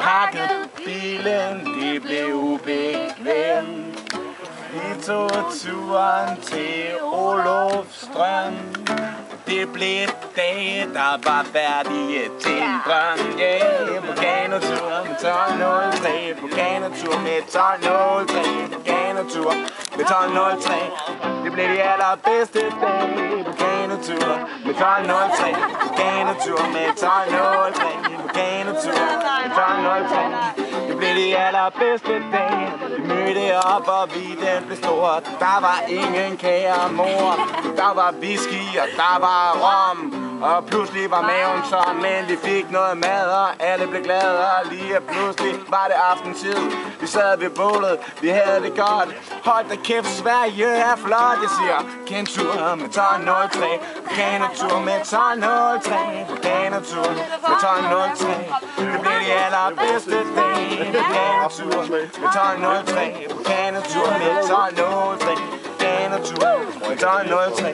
pakket bilen, det blev ubekvemt. Vi tog turen til Olofstrøm. Det blev dage, der var færdige til en drøm. Yeah, på kanotur med 1203. På kanotur med 1203. På kanotur med 1203. Det blev de allerbedste dage. På kanotur med 1203. På kanotur med 1203. På kanotur med 1203. Det blev de allerbedste dage. Vi mødte op, og den blev stor. Der var ingen kære mor. Der var whisky, og der var rom. Og pludselig var maven tom, men vi fik noget mad, og alle blev glade. Og lige pludselig var det aftentid. Vi sad ved bålet, vi havde det godt. Hold da kæft, Sverige er flot. Jeg siger, kentur med 1203. Kanotur med 1203. Kanotur med 1203. Det blev de allerbedste dage. Kanotur med 1203. Kanotur med 1203. Kanotur med 1203.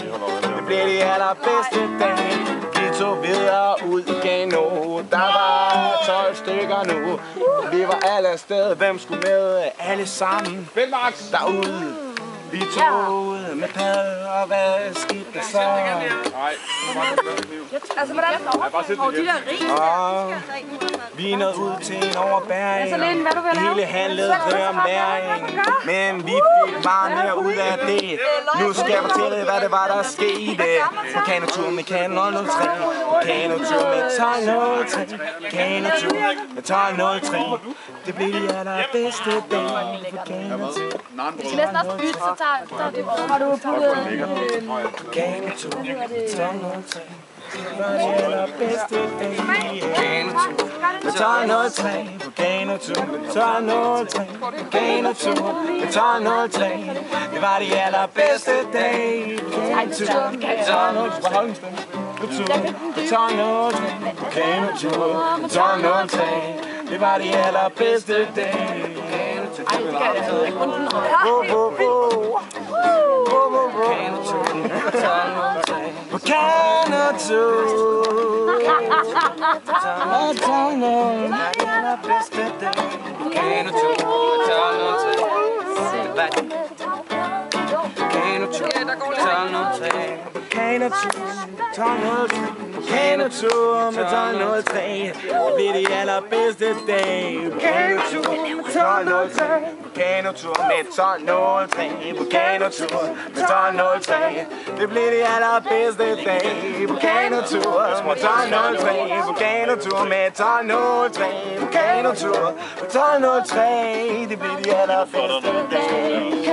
Det blev de allerbedste dage. Vi tog videre ud i kano. Der var 12 stykker nu. Vi var alle afsted. Hvem skulle med? Alle sammen derude. Vi tog ud med padder, og hvad skete der så? Altså, hvordan? Og de der ris. Vi nåede ud til en overbæring. Hele handlede om læring. Men vi fik bare mere ud af det. Nu skal jeg fortælle, hvad det var, der skete. På kanotur med kanotur 03. På kanotur med 1203. Kanotur med 1203. Det blev de allerbedste dage. På kanotur. Vi skal næsten også bytte, så tager det. Har du puttet kanotur med 1203. Det var de allerbedste dage. Kanotur med 1203. På kanotur med 1203. På kanotur med 1203. Det var de allerbedste dage. Kanotur med 1203. På kanotur med 1203. Det var de allerbedste dage. På kanotur. Kanotur med 1203. Det blev de allerbedste dage. Kanotur med 1203. Kanotur med 1203. På kanotur med 1203. Det blev de allerbedste dage. På kanotur med 1203. På kanotur med 1203. På kanotur med 1203. Det blev de allerbedste dage.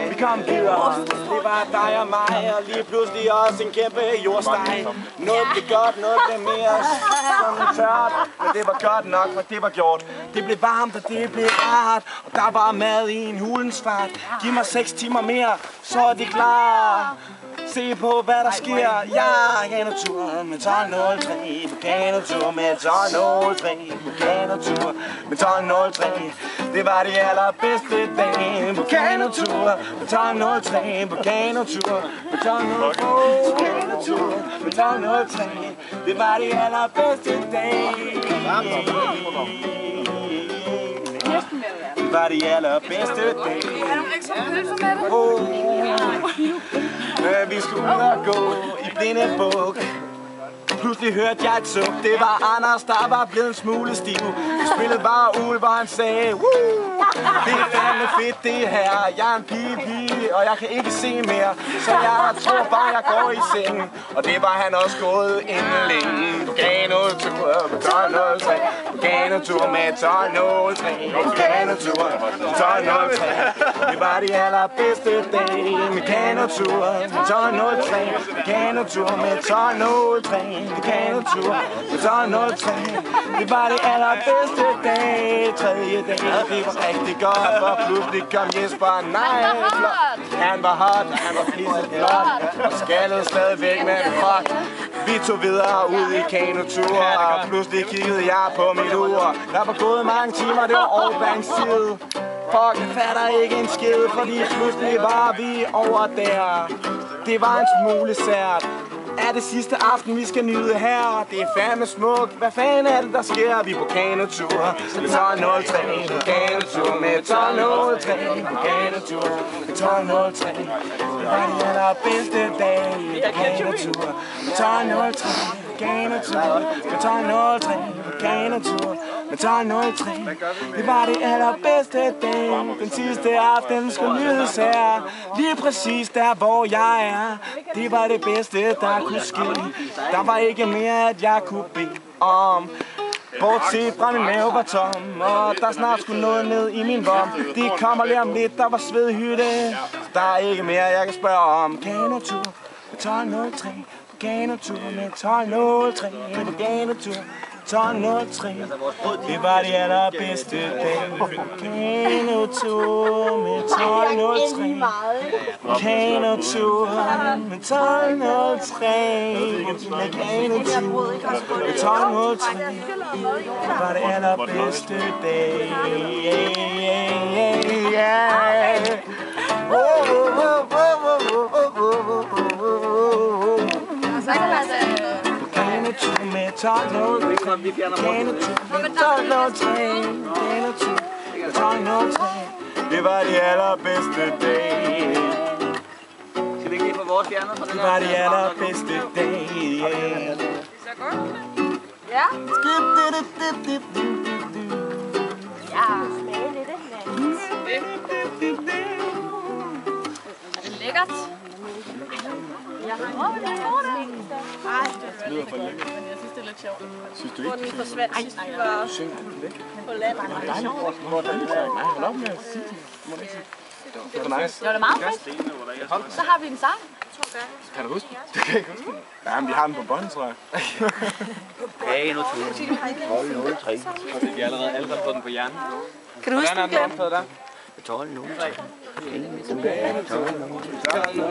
Vi kom videre, det var dig og mig, og lige pludselig også en kæmpe jordsteg. Noget blev godt, noget blev mere sådan tørt, men det var godt nok, for det var gjort. Det blev varmt, og det blev rart, og der var mad i en hulens fart. Giv mig 6 timer mere, så er det klar. Se på, hvad der sker. Ja, kanotur med 1203. På kanotur med 1203. På kanotur med 1203. Det var de allerbedste dage. På kanotur med 1203. På kanotur med 1203. På kanotur med 1203. Det var de allerbedste dage. Det var de allerbedste dage. Er du ikke så pølser med det? Vi skulle ud og gå i Blindebuk. Pludselig hørte jeg et suk. Det var Anders, der var blevet en smule stiv. Vi spillede bare ulv, og han sagde Woo! Det er fandme fedt det her. Jeg er en pige, og jeg kan ikke se mere. Så jeg tror bare, jeg går i sengen. Og det var han også gået inden længe. På kanotur med 1203. På kanotur med 1203. På kanotur med 1203. Det var de allerbedste dage. Med kanotur med 1203. Med kanotur med 1203. Med kanotur med 1203. Det var de allerbedste dage. Tredje dag, det var rigtig godt. Og pludselig kom Jesper, nej, flot. Han var hot, han var flot. Og skaldede stadigvæk med en frok. Vi tog videre ud i kanotur, og pludselig kiggede jeg på mit ur. Der var gået mange timer, det var overgangstid. Fuck, jeg fatter ikke en skid, fordi pludselig var vi over der. Det var en smule sært. Er det sidste aften, vi skal nyde her? Det er fandme smukt. Hvad fanden er det, der sker? Vi er på kanotur med 12.03. På kanotur med 12.03. På kanotur med 12.03. Det var de allerbedste dage. På kanotur med 12.03. Kanotur med 12.03. På kanotur med 12.03. Det var det allerbedste dag. Den sidste aften skulle nydes her. Lige præcis der, hvor jeg er. Det var det bedste, der kunne ske. Der var ikke mere, at jeg kunne bede om. Bortset fra min mave var tom, og der snart skulle noget ned i min vom. Det kommer lige om lidt, der var svedhytte. Der er ikke mere, jeg kan spørge om. Kanotur med 12.03. Kanotur med 12.03. På kanotur 12.03. Det var de allerbedste dage. Kanotur med 12.03. Kanotur med 12.03. Med kanotur med 12.03. Det var det allerbedste dage. Kanotur med 12.03. Kanotur med 12.03. Kanotur med 12.03. Det var de allerbedste dage. Skal vi ikke lige få vores fjernet fra den Det var de allerbedste dage. Så godt. Ja. Skip det. Ja, smage lidt. Er det lækkert? Jeg har en nej, det lyder for lækkert. Men jeg synes, det er lidt sjovt. Synes du ikke? Den forsvandt sidst, vi var på landet. Det er sjovt. Nej, hold op med at sige det. Det var nice. Det var da meget fedt. Så har vi en sang. Kan du huske det? Det kan jeg ikke huske. Ja, men vi har den på bånd, tror jeg. Ja, nu tror jeg. 12.03. Vi har allerede alle fået den på hjernen. Kan du huske den? 12.03.